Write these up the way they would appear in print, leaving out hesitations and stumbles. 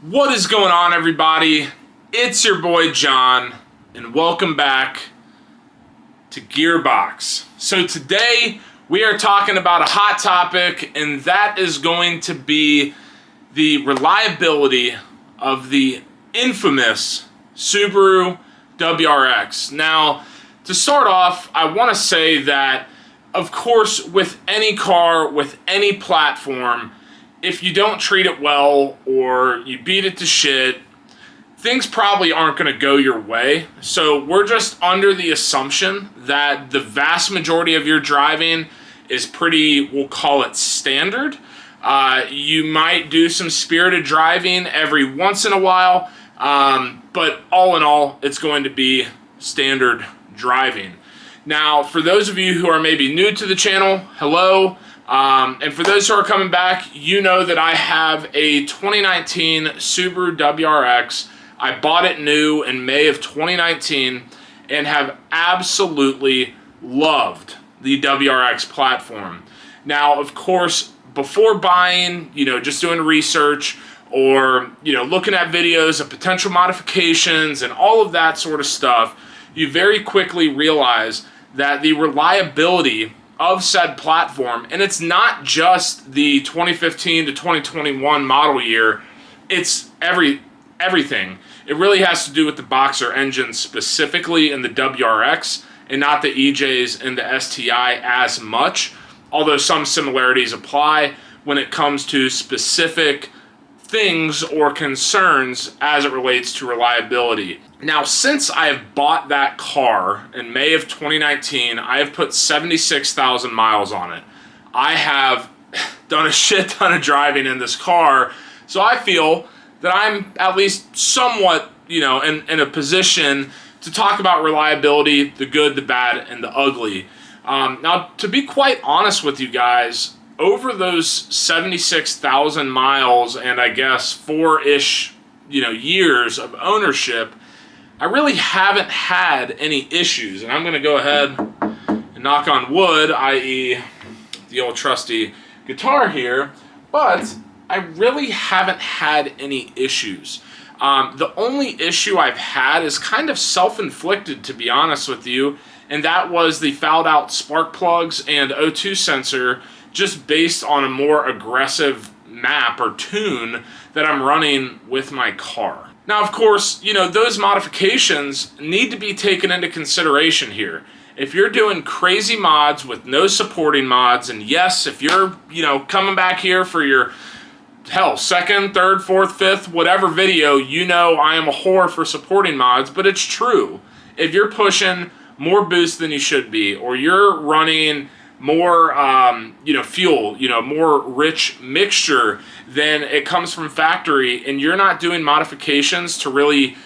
What is going on, everybody? It's your boy John, and welcome back to Gearbox. So today we are talking about a hot topic, and that is going to be the reliability of the infamous Subaru WRX. Now, to start off, I want to say that, of course, with any car, with any platform, if you don't treat it well or you beat it to shit, things probably aren't going to go your way. So we're just under the assumption that the vast majority of your driving is pretty, we'll call it standard. You might do some spirited driving every once in a while, but all in all, it's going to be standard driving. Now, for those of you who are maybe new to the channel, hello. And for those who are coming back, you know that I have a 2019 Subaru WRX. I bought it new in May of 2019 and have absolutely loved the WRX platform. Now, of course, before buying, just doing research or, looking at videos of potential modifications and all of that sort of stuff, you very quickly realize that the reliability of said platform, and it's not just the 2015 to 2021 model year, it's everything. It really has to do with the boxer engine specifically in the WRX and not the EJs and the STI as much, although some similarities apply when it comes to specific things or concerns as it relates to reliability. Now, since I have bought that car in May of 2019, I have put 76,000 miles on it. I have done a shit ton of driving in this car, so I feel that I'm at least somewhat, in a position to talk about reliability, the good, the bad, and the ugly. Now, to be quite honest with you guys, over those 76,000 miles and I guess 4-ish, years of ownership, I really haven't had any issues. And I'm going to go ahead and knock on wood, i.e. the old trusty guitar here, but I really haven't had any issues. The only issue I've had is kind of self-inflicted, to be honest with you, and that was the fouled out spark plugs and O2 sensor, just based on a more aggressive map or tune that I'm running with my car. Now, of course, those modifications need to be taken into consideration here. If you're doing crazy mods with no supporting mods, and yes, if you're, coming back here for your, second, third, fourth, fifth, whatever video, I am a whore for supporting mods, but it's true. If you're pushing more boost than you should be, or you're running more, fuel, more rich mixture than it comes from factory, and you're not doing modifications to really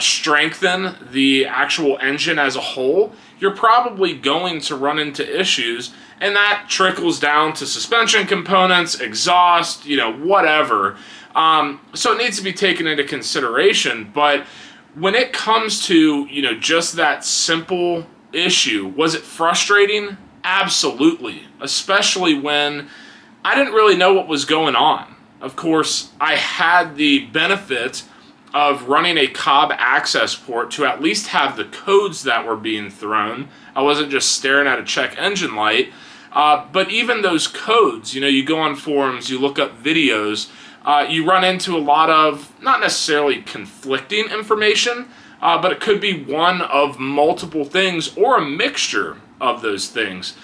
strengthen the actual engine as a whole, you're probably going to run into issues, and that trickles down to suspension components, exhaust, whatever. So it needs to be taken into consideration, but when it comes to, just that simple issue, was it frustrating? Absolutely, especially when I didn't really know what was going on. Of course, I had the benefit of running a Cobb access port to at least have the codes that were being thrown. I wasn't just staring at a check engine light, but even those codes, you go on forums, you look up videos, you run into a lot of, not necessarily conflicting information, but it could be one of multiple things or a mixture of those things.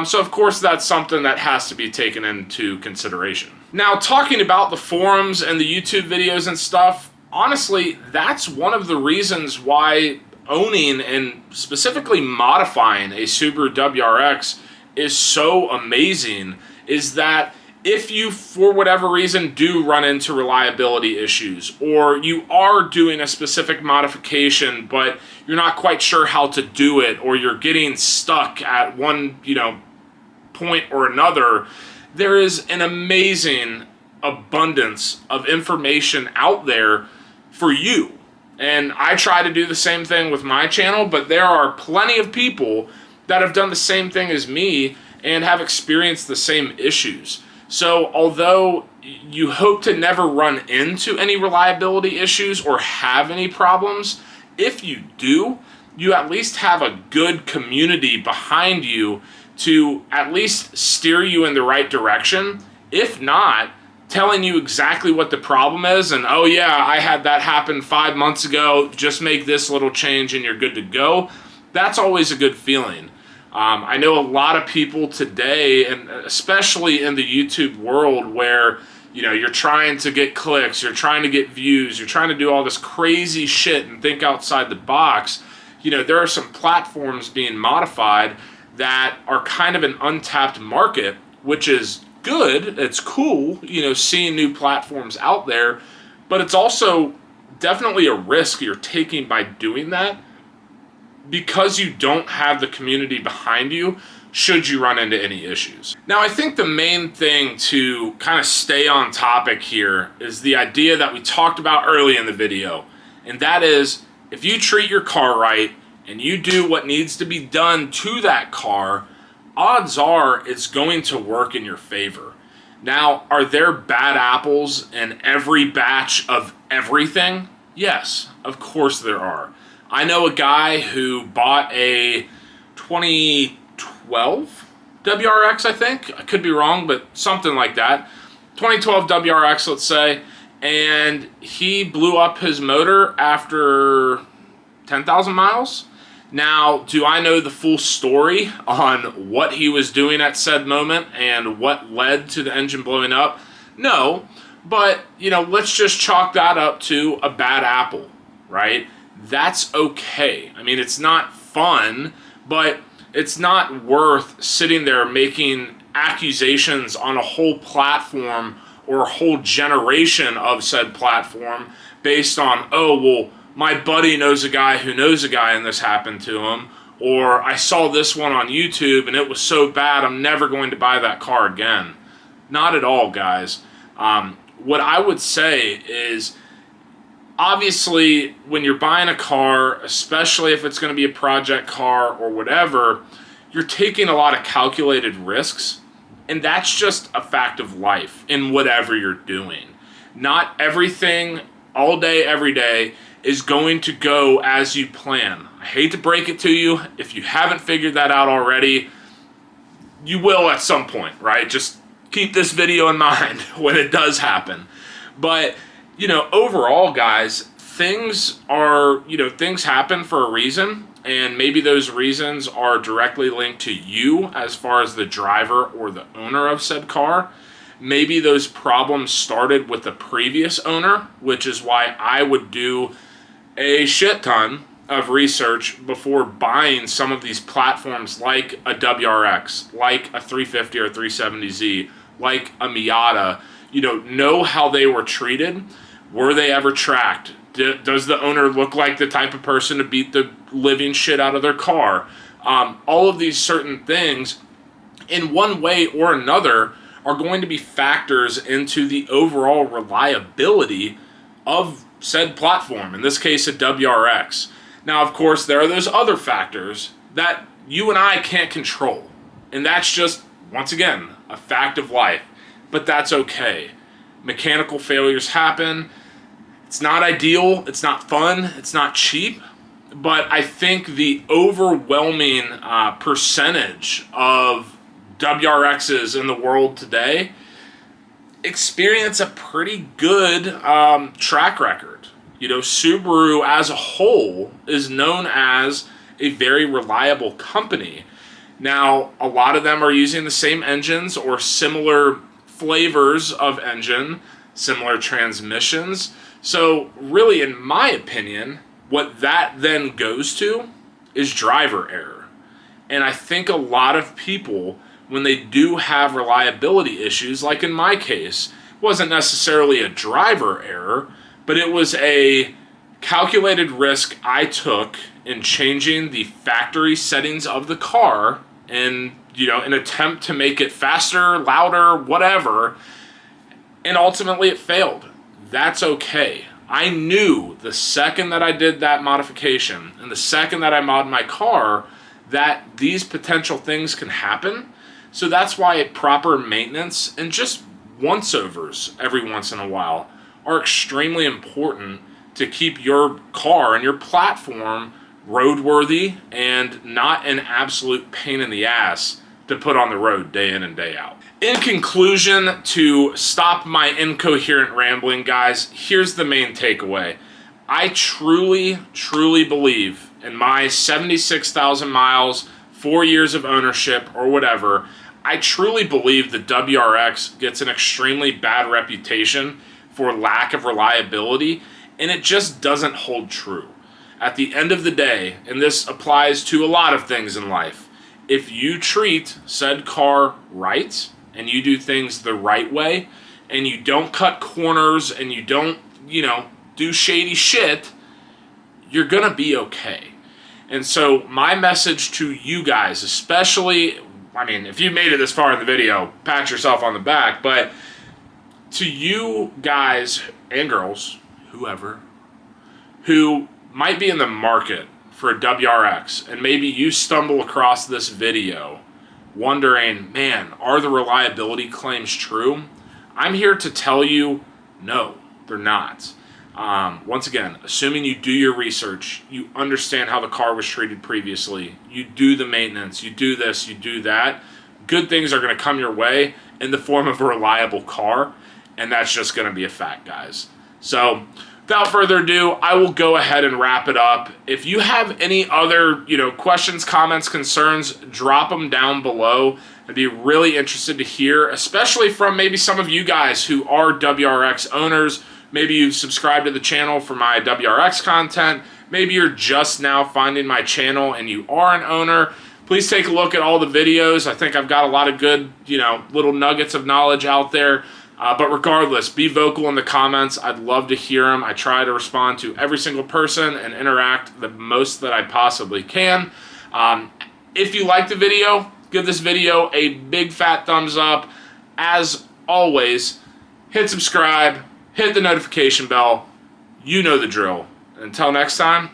So of course that's something that has to be taken into consideration. Now, talking about the forums and the YouTube videos and stuff, honestly, that's one of the reasons why owning and specifically modifying a Subaru WRX is so amazing, is that if you, for whatever reason, do run into reliability issues, or you are doing a specific modification, but you're not quite sure how to do it, or you're getting stuck at one, point or another, there is an amazing abundance of information out there for you. And I try to do the same thing with my channel, but there are plenty of people that have done the same thing as me and have experienced the same issues. So although you hope to never run into any reliability issues or have any problems, if you do, you at least have a good community behind you to at least steer you in the right direction. If not, telling you exactly what the problem is and, oh yeah, I had that happen 5 months ago, just make this little change and you're good to go. That's always a good feeling. I know a lot of people today, and especially in the YouTube world, where you're trying to get clicks, you're trying to get views, you're trying to do all this crazy shit and think outside the box. There are some platforms being modified that are kind of an untapped market, which is good. It's cool, seeing new platforms out there, but it's also definitely a risk you're taking by doing that, because you don't have the community behind you should you run into any issues. Now, I think the main thing to kind of stay on topic here is the idea that we talked about early in the video, and that is, if you treat your car right and you do what needs to be done to that car, odds are it's going to work in your favor. Now, are there bad apples in every batch of everything? Yes, of course there are. I know a guy who bought a 2012 WRX, I think. I could be wrong, but something like that. 2012 WRX, let's say, and he blew up his motor after 10,000 miles. Now, do I know the full story on what he was doing at said moment and what led to the engine blowing up? No, but, let's just chalk that up to a bad apple, right? That's okay. I mean, it's not fun, but it's not worth sitting there making accusations on a whole platform or a whole generation of said platform based on, oh, well, my buddy knows a guy who knows a guy and this happened to him, or I saw this one on YouTube and it was so bad I'm never going to buy that car again. Not at all, guys. What I would say is, obviously, when you're buying a car, especially if it's going to be a project car or whatever, you're taking a lot of calculated risks, and that's just a fact of life in whatever you're doing. Not everything, all day, every day, is going to go as you plan. I hate to break it to you. If you haven't figured that out already, you will at some point, right? Just keep this video in mind when it does happen. But overall, guys, things happen for a reason, and maybe those reasons are directly linked to you as far as the driver or the owner of said car. Maybe those problems started with the previous owner, which is why I would do a shit ton of research before buying some of these platforms like a WRX, like a 350 or 370Z, like a Miata. Know how they were treated. Were they ever tracked? Does the owner look like the type of person to beat the living shit out of their car? All of these certain things, in one way or another, are going to be factors into the overall reliability of said platform, in this case a WRX. Now, of course, there are those other factors that you and I can't control, and that's just, once again, a fact of life. But that's okay. Mechanical failures happen. It's not ideal, it's not fun, it's not cheap, but I think the overwhelming percentage of WRXs in the world today experience a pretty good track record. Subaru as a whole is known as a very reliable company. Now, a lot of them are using the same engines or similar flavors of engine, similar transmissions. So really, in my opinion, what that then goes to is driver error. And I think a lot of people, when they do have reliability issues, like in my case, it wasn't necessarily a driver error, but it was a calculated risk I took in changing the factory settings of the car in an attempt to make it faster, louder, whatever, and ultimately it failed. That's okay. I knew the second that I did that modification and the second that I mod my car that these potential things can happen. So that's why proper maintenance and just once-overs every once in a while are extremely important to keep your car and your platform roadworthy and not an absolute pain in the ass to put on the road day in and day out. In conclusion, to stop my incoherent rambling, guys, here's the main takeaway. I truly, truly believe in my 76,000 miles, 4 years of ownership, or whatever, I truly believe the WRX gets an extremely bad reputation for lack of reliability, and it just doesn't hold true. At the end of the day, and this applies to a lot of things in life, if you treat said car right, and you do things the right way, and you don't cut corners, and you don't, do shady shit, you're gonna be okay. And so my message to you guys, especially, if you made it this far in the video, pat yourself on the back, but to you guys and girls, whoever, who might be in the market for a WRX, and maybe you stumble across this video wondering, man, are the reliability claims true? I'm here to tell you, no, they're not. Once again, assuming you do your research, you understand how the car was treated previously, you do the maintenance, you do this, you do that, good things are going to come your way in the form of a reliable car, and that's just going to be a fact, guys. So, without further ado, I will go ahead and wrap it up. If you have any other, questions, comments, concerns, drop them down below. I'd be really interested to hear, especially from maybe some of you guys who are WRX owners. Maybe you've subscribed to the channel for my WRX content. Maybe you're just now finding my channel and you are an owner. Please take a look at all the videos. I think I've got a lot of good, little nuggets of knowledge out there. But regardless, be vocal in the comments. I'd love to hear them. I try to respond to every single person and interact the most that I possibly can. If you like the video, give this video a big fat thumbs up. As always, hit subscribe, hit the notification bell. You know the drill. Until next time,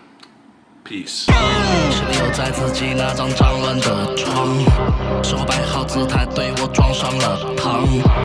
peace. 留在自己那张脏乱的床，手摆好姿态对我装上了糖。